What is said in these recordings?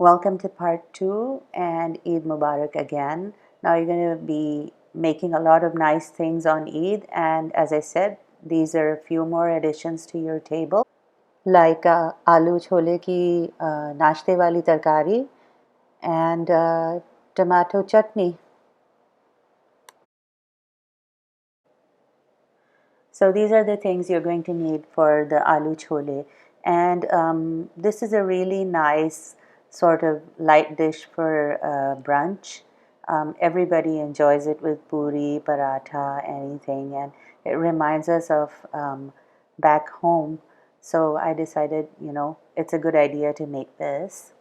Welcome to part two and Eid Mubarak again. Now you're going to be making a lot of nice things on Eid, and as I said, these are a few more additions to your table, like aloo chole ki nashte wali tarkari and tomato chutney. So these are the things you're going to need for the aloo chole, and this is a really nice sort of light dish for brunch. Everybody enjoys it with puri, paratha, anything, and it reminds us of back home. So I decided, it's a good idea to make this.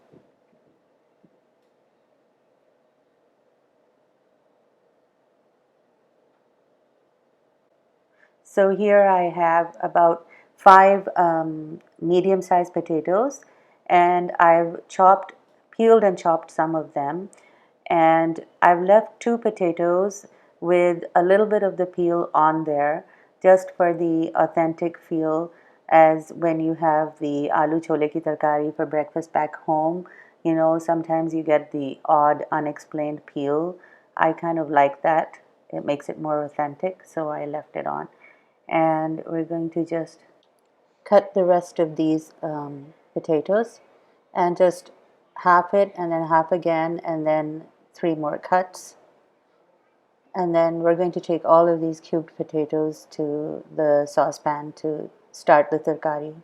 So here I have about five medium-sized potatoes, and I've peeled and chopped some of them, and I've left two potatoes with a little bit of the peel on there, just for the authentic feel, as when you have the aloo chole ki tarkari for breakfast back home. Sometimes you get the odd, unexplained peel. I kind of like that. It makes it more authentic, so I left it on. And we're going to just cut the rest of these potatoes and just half it and then half again and then three more cuts. And then we're going to take all of these cubed potatoes to the saucepan to start the tarkari.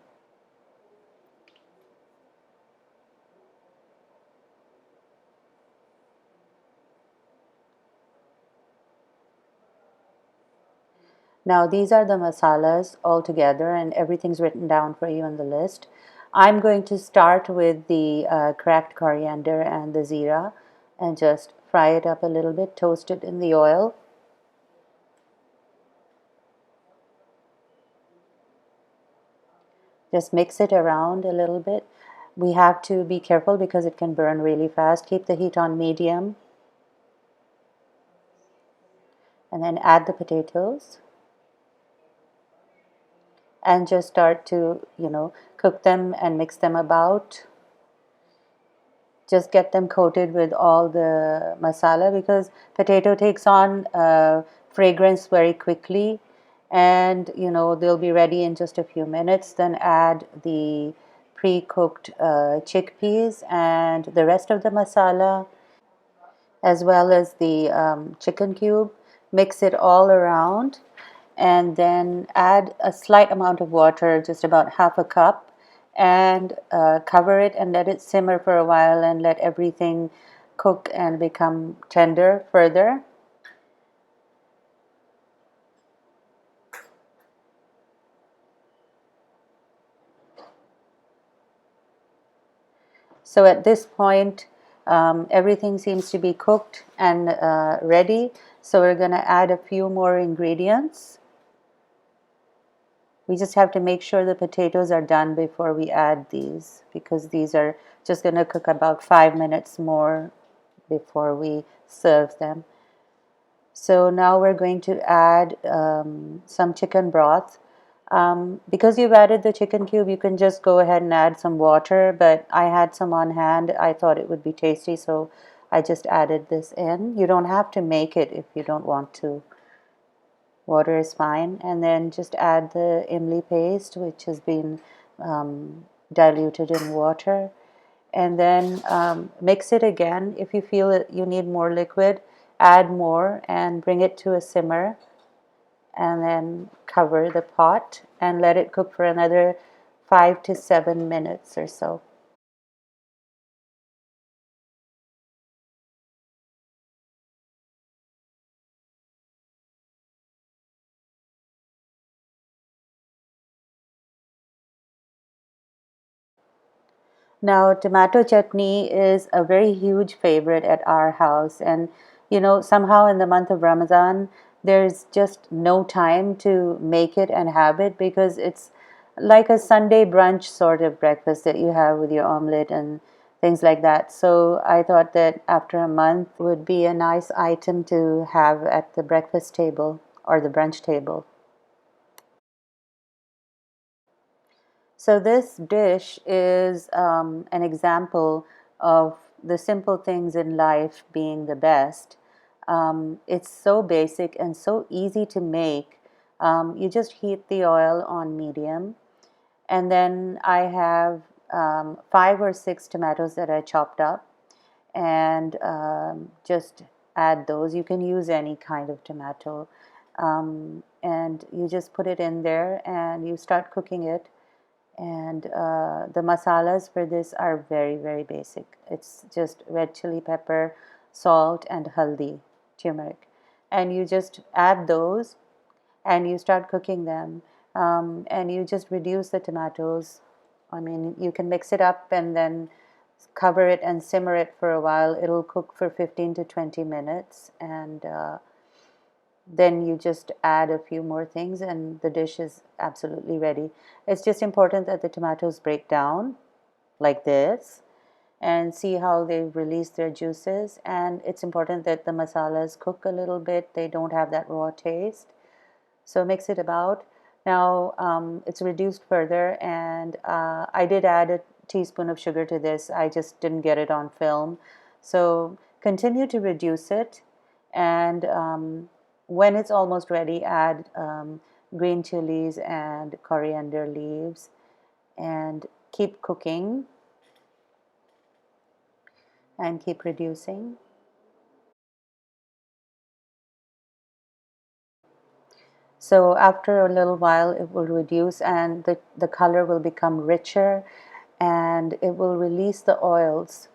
Now these are the masalas all together, and everything's written down for you on the list. I'm going to start with the cracked coriander and the zira and just fry it up a little bit, toast it in the oil. Just mix it around a little bit. We have to be careful because it can burn really fast. Keep the heat on medium. And then add the potatoes. And just start to, cook them and mix them about. Just get them coated with all the masala, because potato takes on fragrance very quickly, and they'll be ready in just a few minutes. Then add the pre-cooked chickpeas and the rest of the masala, as well as the chicken cube. Mix it all around, and then add a slight amount of water, just about half a cup, and cover it and let it simmer for a while and let everything cook and become tender further. So at this point, everything seems to be cooked and ready. So we're going to add a few more ingredients. We just have to make sure the potatoes are done before we add these, because these are just going to cook about 5 minutes more before we serve them. So now we're going to add some chicken broth. Because you've added the chicken cube, you can just go ahead and add some water, but I had some on hand. I thought it would be tasty, so I just added this in. You don't have to make it if you don't want to. Water is fine. And then just add the imli paste, which has been diluted in water. And then mix it again. If you feel that you need more liquid, add more and bring it to a simmer. And then cover the pot and let it cook for another 5 to 7 minutes or so. Now, tomato chutney is a very huge favorite at our house, and somehow in the month of Ramadan, there's just no time to make it and have it, because it's like a Sunday brunch sort of breakfast that you have with your omelette and things like that. So I thought that after a month would be a nice item to have at the breakfast table or the brunch table. So this dish is an example of the simple things in life being the best. It's so basic and so easy to make. You just heat the oil on medium, and then I have 5 or 6 tomatoes that I chopped up, and just add those. You can use any kind of tomato, and you just put it in there and you start cooking it. And the masalas for this are very, very basic. It's just red chili pepper, salt, and haldi, turmeric. And you just add those and you start cooking them. And you just reduce the tomatoes. I mean, you can mix it up and then cover it and simmer it for a while. It'll cook for 15 to 20 minutes, and then you just add a few more things and the dish is absolutely ready. It's just important that the tomatoes break down like this, and see how they release their juices. And it's important that the masalas cook a little bit, they don't have that raw taste. So mix it about. Now it's reduced further, and I did add a teaspoon of sugar to this. I just didn't get it on film. So continue to reduce it, and when it's almost ready, add green chilies and coriander leaves, and keep cooking and keep reducing. So after a little while, it will reduce and the color will become richer, and it will release the oils,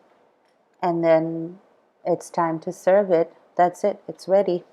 and then it's time to serve it. That's it. It's ready.